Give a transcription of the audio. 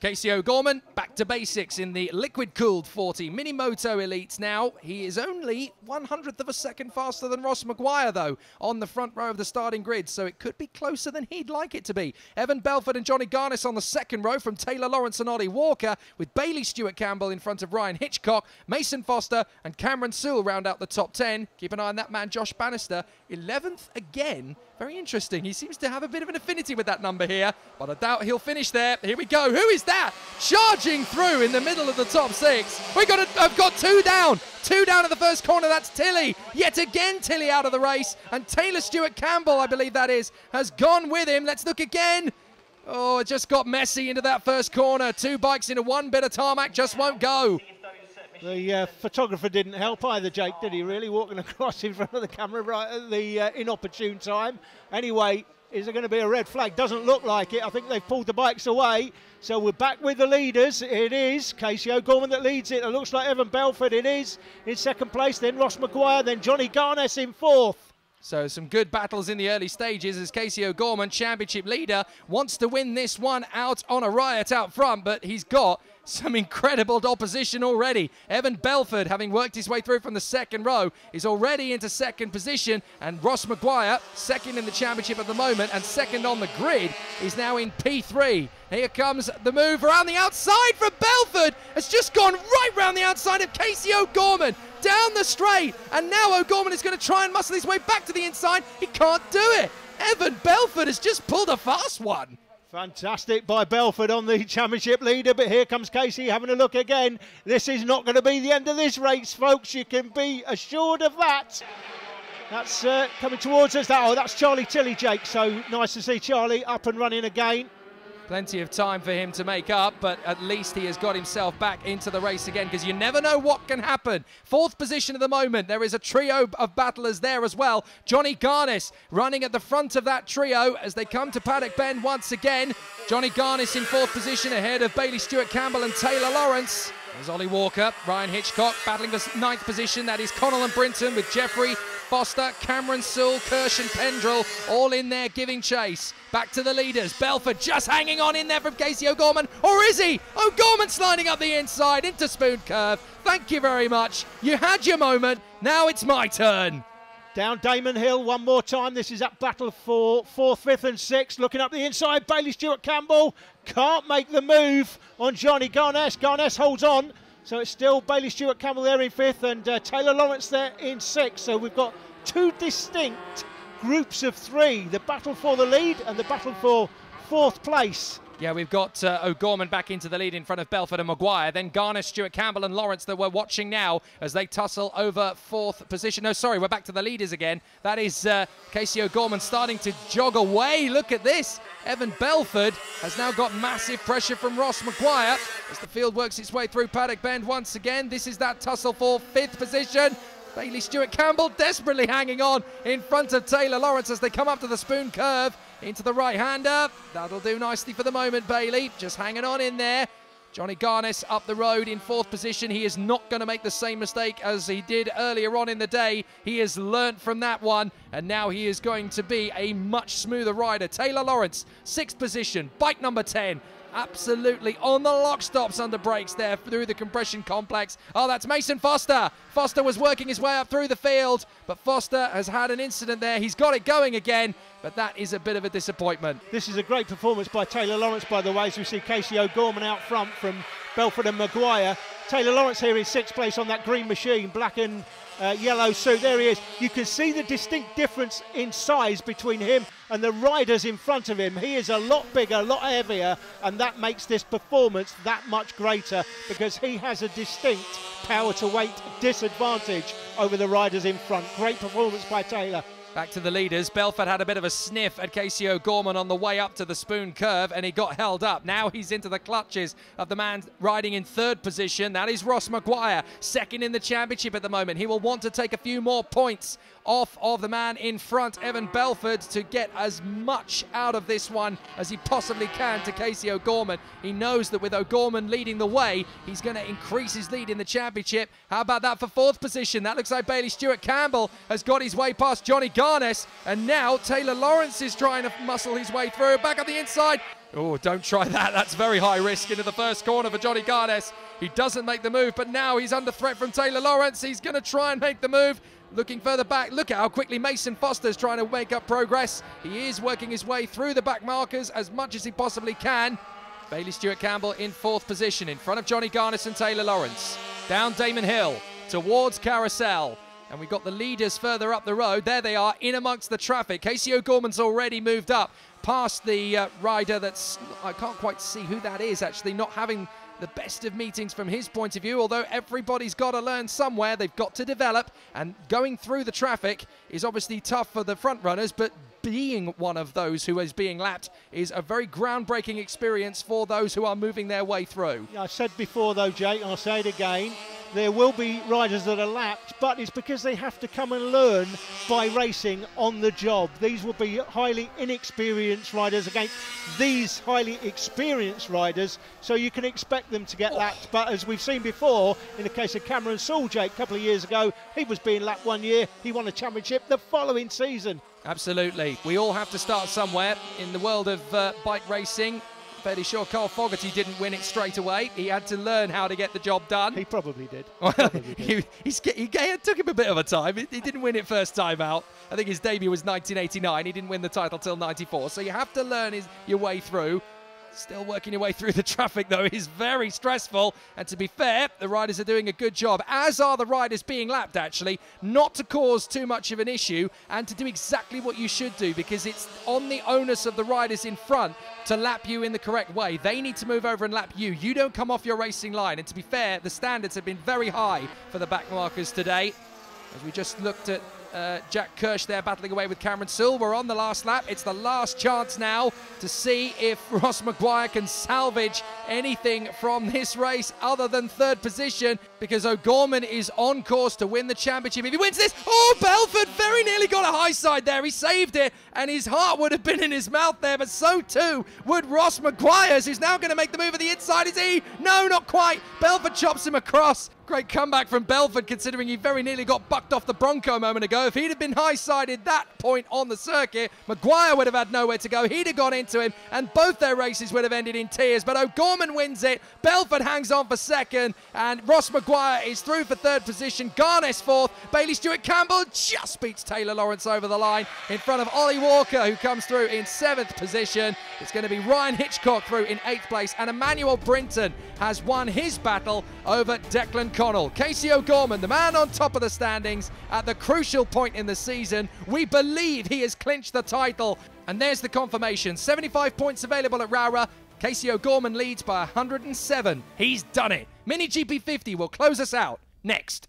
Casey O'Gorman back to basics in the liquid-cooled 40 Minimoto Elites now. He is only 1/100th of a second faster than Ross Maguire, though, on the front row of the starting grid, so it could be closer than he'd like it to be. Evan Belford and Johnny Garnis on the second row from Taylor Lawrence and Ollie Walker, with Bailey Stewart-Campbell in front of Ryan Hitchcock. Mason Foster and Cameron Sewell round out the top 10. Keep an eye on that man, Josh Bannister, 11th again. Very interesting. He seems to have a bit of an affinity with that number here, but I doubt he'll finish there. Here we go. Who is that? Charging through in the middle of the top 6. I've got two down. Two down at the first corner. That's Tilly. Yet again, Tilly out of the race. And Taylor Stewart-Campbell, I believe that is, has gone with him. Let's look again. Oh, it just got messy into that first corner. Two bikes into one bit of tarmac just won't go. The photographer didn't help either, Jake, did he, really? Walking across in front of the camera right at the inopportune time. Anyway, is there going to be a red flag? Doesn't look like it. I think they've pulled the bikes away. So we're back with the leaders. It is Casey O'Gorman that leads it. It looks like Evan Belford. It is in second place. Then Ross Maguire. Then Johnny Garnis in fourth. So some good battles in the early stages as Casey O'Gorman, championship leader, wants to win this one out on a riot out front, but he's got some incredible opposition already. Evan Belford, having worked his way through from the second row, is already into second position, and Ross Maguire, second in the championship at the moment and second on the grid, is now in P3. Here comes the move around the outside from Belford. Has just gone right round the outside of Casey O'Gorman, down the straight, and now O'Gorman is going to try and muscle his way back to the inside. He can't do it. Evan Belford has just pulled a fast one. Fantastic by Belford on the championship leader, but here comes Casey having a look again. This is not going to be the end of this race, folks. You can be assured of that. That's coming towards us. Oh, that's Charlie Tilley, Jake. So nice to see Charlie up and running again. Plenty of time for him to make up, but at least he has got himself back into the race again, because you never know what can happen. Fourth position at the moment. There is a trio of battlers there as well. Johnny Garnis running at the front of that trio as they come to Paddock Bend once again. Johnny Garnis in fourth position ahead of Bailey Stewart-Campbell and Taylor Lawrence. There's Ollie Walker, Ryan Hitchcock battling for ninth position. That is Connell and Brinton with Jeffrey, Foster, Cameron Sewell, Kirsch and Pendrell all in there giving chase. Back to the leaders. Belford just hanging on in there from Casey O'Gorman. Or is he? O'Gorman sliding up the inside into Spoon Curve. Thank you very much. You had your moment. Now it's my turn. Down Damon Hill one more time. This is that battle for 4th, 5th and 6th. Looking up the inside, Bailey Stewart-Campbell can't make the move on Johnny Garnis. Garnis holds on. So it's still Bailey Stewart-Campbell there in 5th and Taylor Lawrence there in 6th. So we've got two distinct groups of 3. The battle for the lead and the battle for 4th place. Yeah, we've got O'Gorman back into the lead in front of Belford and Maguire. Then Garnis, Stewart-Campbell and Lawrence that we're watching now as they tussle over 4th position. No, sorry, we're back to the leaders again. That is Casey O'Gorman starting to jog away. Look at this. Evan Belford has now got massive pressure from Ross Maguire as the field works its way through Paddock Bend once again. This is that tussle for 5th position. Bailey Stewart-Campbell desperately hanging on in front of Taylor Lawrence as they come up to the Spoon Curve into the right-hander. That'll do nicely for the moment, Bailey. Just hanging on in there. Johnny Garnis up the road in 4th position. He is not going to make the same mistake as he did earlier on in the day. He has learnt from that one, and now he is going to be a much smoother rider. Taylor Lawrence, 6th position, bike number 10. Absolutely on the lock stops under brakes there through the compression complex. Oh, that's Mason Foster. Foster was working his way up through the field, but Foster has had an incident there. He's got it going again, but that is a bit of a disappointment. This is a great performance by Taylor Lawrence, by the way, as we see Casey O'Gorman out front from Belford and Maguire. Taylor Lawrence here in 6th place on that green machine, black and yellow suit. There he is. You can see the distinct difference in size between him and the riders in front of him. He is a lot bigger, a lot heavier, and that makes this performance that much greater because he has a distinct power to weight disadvantage over the riders in front. Great performance by Taylor. Back to the leaders. Belford had a bit of a sniff at Casey O'Gorman on the way up to the Spoon Curve, and he got held up. Now he's into the clutches of the man riding in 3rd position. That is Ross Maguire, 2nd in the championship at the moment. He will want to take a few more points off of the man in front, Evan Belford, to get as much out of this one as he possibly can to Casey O'Gorman. He knows that with O'Gorman leading the way, he's going to increase his lead in the championship. How about that for 4th position? That looks like Bailey Stewart-Campbell has got his way past Johnny Garnis. Garnes, and now Taylor Lawrence is trying to muscle his way through. Back on the inside. Oh, don't try that. That's very high risk into the first corner for Johnny Garnes. He doesn't make the move, but now he's under threat from Taylor Lawrence. He's going to try and make the move. Looking further back, look at how quickly Mason Foster's trying to make up progress. He is working his way through the back markers as much as he possibly can. Bailey Stewart-Campbell in 4th position in front of Johnny Garnes and Taylor Lawrence. Down Damon Hill towards Carousel. And we've got the leaders further up the road. There they are, in amongst the traffic. Casey O'Gorman's already moved up past the rider that's, I can't quite see who that is, actually, not having the best of meetings from his point of view, although everybody's got to learn somewhere. They've got to develop, and going through the traffic is obviously tough for the front runners, but being one of those who is being lapped is a very groundbreaking experience for those who are moving their way through. I said before though, Jake, and I'll say it again, there will be riders that are lapped, but it's because they have to come and learn by racing on the job. These will be highly inexperienced riders against these highly experienced riders, so you can expect them to get lapped. But as we've seen before, in the case of Cameron Sewell, Jake, a couple of years ago, he was being lapped one year, he won a championship the following season. Absolutely. We all have to start somewhere in the world of bike racing. Fairly sure Carl Fogarty didn't win it straight away. He had to learn how to get the job done. He probably did. It took him a bit of a time. He didn't win it first time out. I think his debut was 1989. He didn't win the title till 94. So you have to learn your way through. Still working your way through the traffic, though, is very stressful. And to be fair, the riders are doing a good job, as are the riders being lapped, actually, not to cause too much of an issue and to do exactly what you should do, because it's on the onus of the riders in front to lap you in the correct way. They need to move over and lap you. You don't come off your racing line. And to be fair, the standards have been very high for the back markers today. As we just looked at Jack Kirsch there battling away with Cameron Sewell. We're on the last lap. It's the last chance now to see if Ross Maguire can salvage anything from this race other than 3rd position, because O'Gorman is on course to win the championship. If he wins this, oh, Belford very nearly got a high side there. He saved it, and his heart would have been in his mouth there, but so too would Ross Maguire's, who's now going to make the move of the inside. Is he? No, not quite. Belford chops him across. Great comeback from Belford, considering he very nearly got bucked off the Bronco a moment ago. If he'd have been high-sided that point on the circuit, Maguire would have had nowhere to go. He'd have gone into him, and both their races would have ended in tears. But O'Gorman wins it. Belford hangs on for 2nd, and Ross Maguire is through for 3rd position. Garnes 4th. Bailey Stewart-Campbell just beats Taylor Lawrence over the line in front of Ollie Walker, who comes through in 7th position. It's going to be Ryan Hitchcock through in 8th place, and Emmanuel Brinton has won his battle over Declan Connell. Casey O'Gorman, the man on top of the standings at the crucial point in the season. We believe he has clinched the title. And there's the confirmation. 75 points available at Rowrah. Casey O'Gorman leads by 107. He's done it. Mini GP50 will close us out next.